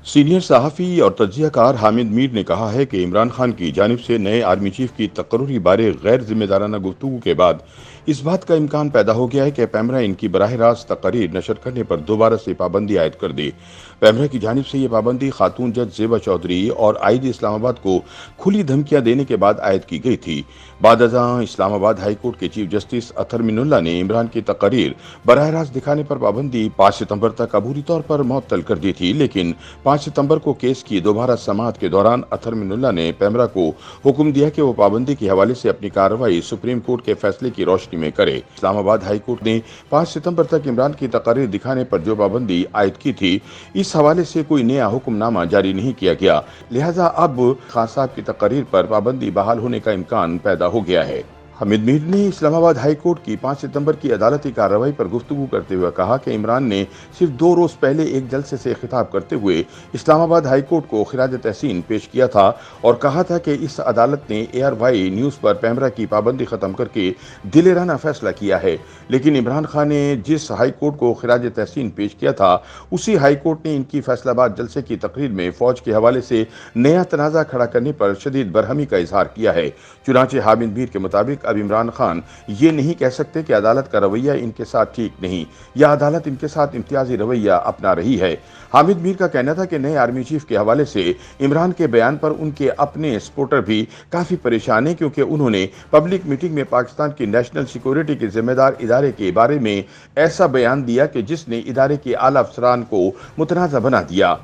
Senior सहाफ़ी और तज्ज़िया car Hamid Mir ने कहा है कि इमरान खान की जानिब से नए आर्मी चीफ की तकर्री बारे गैर जिम्मेदाराना गुफ्तगू के बाद इस बात का इम्कान पैदा हो गया है कि पैमरा इनकी बराह रास्त तकरीर नशर करने पर दोबारा से पाबंदी आयद कर दी। पैमरा की जानिब से ये पाबंदी खातून जज ज़ेबा चौधरी और आईजी इस्लामाबाद को खुली धमकियां देने के बाद आयद की गई थी। बाद अज़ां इस्लामाबाद हाई कोर्ट के चीफ जस्टिस अतर मिनुल्लाह ने इमरान की तकरीर बराह रास्त दिखाने पर पाबंदी 5 सितंबर तक अबूरी तौर पर मुअत्तल कर दी थी, लेकिन 5 सितंबर को केस की दोबारा समाअत के दौरान अतर मिनुल्लाह ने पैमरा को हुक्म दिया कि वो पाबंदी के हवाले से अपनी कार्रवाई सुप्रीम कोर्ट के फैसले की रोशनी में करे। इस्लामाबाद हाई कोर्ट ने 5 सितंबर तक इमरान की तकरीर दिखाने पर जो पाबंदी आयद की थी, इस हवाले से कोई नया हुक्मनामा जारी नहीं किया गया, लिहाजा अब खान साहब की तकरीर पर पाबंदी बहाल होने का इम्कान पैदा हो गया है। हामिद मीर ने इस्लामाबाद हाई कोर्ट की 5 सितंबर की अदालती कार्रवाई पर गुफ्तगू करते हुए कहा कि इमरान ने सिर्फ 2 रोज पहले एक जलसे से खिताब करते हुए इस्लामाबाद हाई कोर्ट को खिराज तहसीन पेश किया था और कहा था कि इस अदालत ने ARY न्यूज़ पर पैमरा की पाबंदी ख़त्म करके दिलेराना फैसला किया है, लेकिन इमरान खान ने जिस हाई कोर्ट को खिराज तहसीन पेश किया था, उसी हाई कोर्ट ने इनकी फैसलाबाद जलसे की तकरीर में फ़ौज के हवाले से नया तनाज़ा खड़ा करने पर शदीद बरहमी का इजहार किया है। चुनांचे हामिद मीर के मुताबिक अब इमरान खान ये नहीं कह सकते कि अदालत का रवैया इनके साथ ठीक नहीं या अदालत इनके साथ इम्तियाजी रवैया अपना रही है। हामिद मीर का कहना था कि नए आर्मी चीफ के हवाले से इमरान के बयान पर उनके अपने सपोर्टर भी काफ़ी परेशान हैं, क्योंकि उन्होंने पब्लिक मीटिंग में पाकिस्तान की नेशनल सिक्योरिटी के जिम्मेदार इदारे के बारे में ऐसा बयान दिया कि जिसने इदारे के आला अफसरान को मुतनाज़ा बना दिया।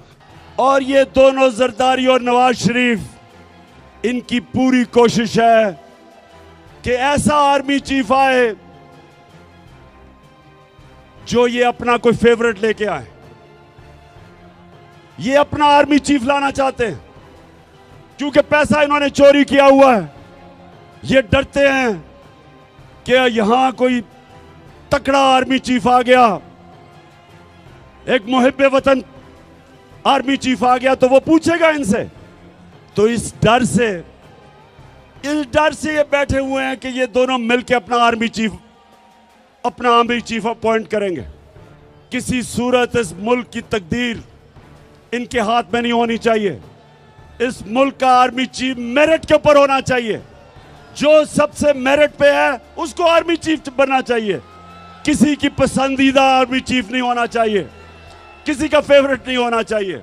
और ये दोनों जरदारी और नवाज शरीफ, इनकी पूरी कोशिश है कि ऐसा आर्मी चीफ आए जो ये अपना कोई फेवरेट लेके आए। ये अपना आर्मी चीफ लाना चाहते हैं क्योंकि पैसा इन्होंने चोरी किया हुआ है। ये डरते हैं कि यहां कोई तकड़ा आर्मी चीफ आ गया, एक मुहिब्बे वतन आर्मी चीफ आ गया तो वो पूछेगा इनसे। तो इस डर से ये बैठे हुए हैं कि ये दोनों मिलकर अपना आर्मी चीफ अपॉइंट करेंगे। किसी सूरत इस मुल्क की तकदीर इनके हाथ में नहीं होनी चाहिए। इस मुल्क का आर्मी चीफ मेरिट के ऊपर होना चाहिए। जो सबसे मेरिट पे है उसको आर्मी चीफ बनना चाहिए। किसी की पसंदीदा आर्मी चीफ नहीं होना चाहिए, किसी का फेवरेट नहीं होना चाहिए।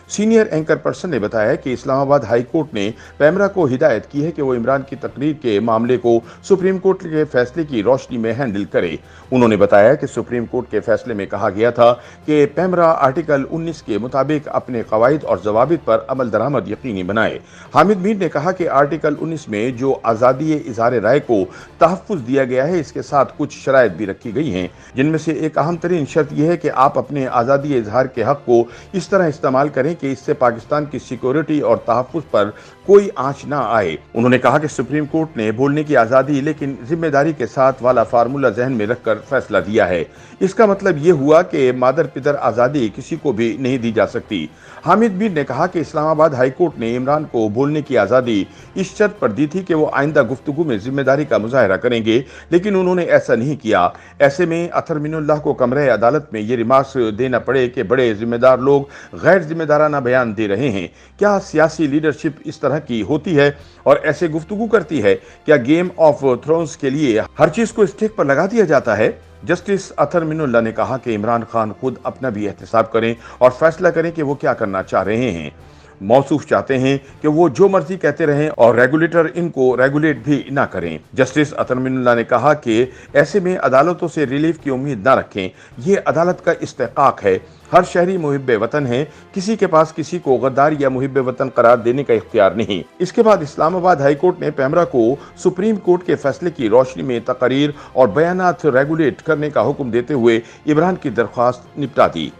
सीनियर एंकर पर्सन ने बताया कि इस्लामाबाद हाई कोर्ट ने पैमरा को हिदायत की है कि वो इमरान की तकरीर के मामले को सुप्रीम कोर्ट के फैसले की रोशनी में हैंडल करे। उन्होंने बताया कि सुप्रीम कोर्ट के फैसले में कहा गया था कि पैमरा आर्टिकल 19 के मुताबिक अपने कवायद और जवाबित पर अमल दरामद यकीनी बनाए। हामिद मीर ने कहा कि आर्टिकल 19 में जो आज़ादी इज़हार राय को तहफ़्फ़ुज़ दिया गया है, इसके साथ कुछ शराइत भी रखी गई हैं, जिनमें से एक अहम तरीन शर्त यह है कि आप अपने आज़ादी इज़हार के हक़ को इस तरह इस्तेमाल करें कि इससे पाकिस्तान की सिक्योरिटी और तहफ़्फ़ुज़ पर कोई आंच ना आए। उन्होंने कहा कि सुप्रीम कोर्ट ने बोलने की आज़ादी लेकिन जिम्मेदारी के साथ वाला फार्मूला जहन में रखकर फैसला दिया है। इसका मतलब ये हुआ कि मादर पितर आज़ादी किसी को भी नहीं दी जा सकती। हामिद मीर ने कहा कि इस्लामाबाद हाई कोर्ट ने इमरान को बोलने की आज़ादी इस शर्त पर दी थी कि वो आइंदा गुफ्तगू में जिम्मेदारी का मुजाहरा करेंगे, लेकिन उन्होंने ऐसा नहीं किया। ऐसे में अतर मिनुल्लाह को कमरे अदालत में ये रिमार्क्स देना पड़े कि बड़े जिम्मेदार लोग गैर जिम्मेदाराना बयान दे रहे हैं। क्या सियासी लीडरशिप इस तरह की होती है और ऐसे गुफ्तगू करती है? क्या गेम ऑफ थ्रोन्स के लिए हर चीज को स्टेक पर लगा दिया जाता है? जस्टिस अतर मिनुल्लाह ने कहा कि इमरान खान खुद अपना भी एहतसाब करें और फैसला करें कि वो क्या करना चाह रहे हैं। मौसूफ चाहते हैं कि वो जो मर्जी कहते रहें और रेगुलेटर इनको रेगुलेट भी ना करें। जस्टिस अतर मिनुल्लाह ने कहा कि ऐसे में अदालतों से रिलीफ की उम्मीद ना रखें। ये अदालत का इस्तेकाक है। हर शहरी मुहिब्बे वतन है, किसी के पास किसी को गद्दार या मुहिब्बे वतन करार देने का इख्तियार नहीं। इसके बाद इस्लामाबाद हाई कोर्ट ने पैमरा को सुप्रीम कोर्ट के फैसले की रोशनी में तकरीर और बयानात रेगुलेट करने का हुक्म देते हुए इमरान की दरख्वास्त निपटा दी।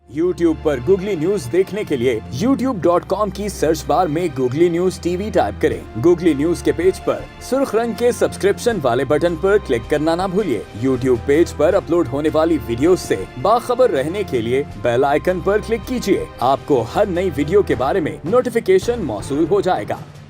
YouTube पर गूगली न्यूज देखने के लिए youtube.com की सर्च बार में गूगली न्यूज TV टाइप करें। गूगली न्यूज के पेज पर सुर्ख रंग के सब्सक्रिप्शन वाले बटन पर क्लिक करना ना भूलिए। YouTube पेज पर अपलोड होने वाली वीडियोस से बाखबर रहने के लिए बेल आइकन पर क्लिक कीजिए। आपको हर नई वीडियो के बारे में नोटिफिकेशन मौसूल हो जाएगा।